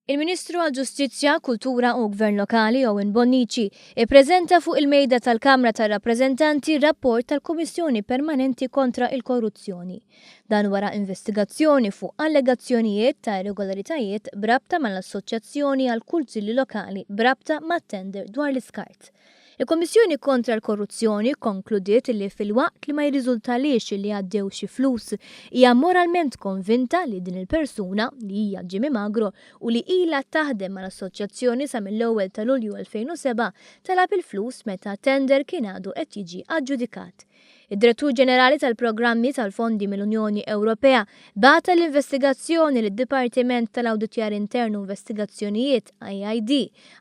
Il-Ministru għall-Ġustizzja, Kultura u Gvern Lokali Owen Bonnici ippreżenta fuq il-mejda tal-Kamra tar-Rappreżentanti rapport tal-Kummissjoni Permanenti kontra il-Korruzzjoni. Dan wara investigazzjoni fuq allegazzjonijiet ta' irregolaritajiet brabta mal-Assoċjazzjoni għall-Kunsilli Lokali brabta mat-tender dwar l-iskart. Il-Kommissjoni kontra l-Korruzzjoni konkludiet li fil-waqt li ma jirriżultalix li għaddew xi flus hija moralment konvinta li din il-persuna li hija Jimmy Magro u li ilha taħdem mal-assoċjazzjoni sa mill-ewwel ta' Lulju 2007 talab il-flus meta tender kien għadu qed jiġi aġġudikat. Id-Direttur Ġenerali tal-Programmi tal-Fondi mill-Unjoni Ewropea bata l-investigazzjoni lid-Dipartiment tal-Awditjar Internu Investigazzjonijiet IID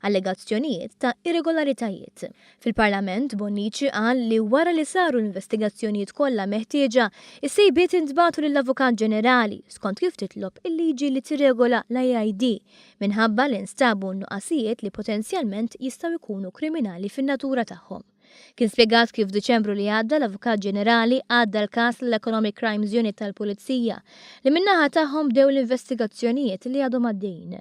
allegazzjonijiet ta' irregolaritajiet. Fil-Parlament Bonnici qal li wara li saru l-investigazzjonijiet kollha meħtieġa, is-sejbiet intbagħtu lill-Avukat Ġenerali skont kif titlob il-liġi li tirregola l-IID minħabba li nstabu nuqqasijiet li potenzjalment jistgħu jkunu kriminali fin-natura tagħhom. Kien spjegat kif f'Diċembru li għadda l-Avukat Ġenerali għadda l-każ l-Economic Crimes Unit tal-Pulizija li minnaħa tagħhom bdew l-investigazzjonijiet li għadhom għaddejjin.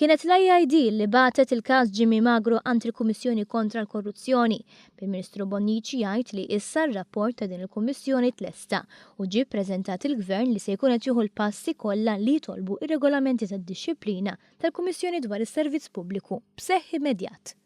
Kienet l-IID li batet il-każ Jimmy Magro għand il-Kummissjoni kontra l-Korruzzjoni. Il-Ministru Bonnici jgħid li issa r-rapport ta' din il-Kummissjoni tlesta u ġie ppreżentat il-Gvern li se jkun qed jieħu l-passi kollha li jtolbu ir-regolamenti tad-dixxilpina tal-Kummissjoni dwar is-Servizz Pubbliku b'seħħ immedjat.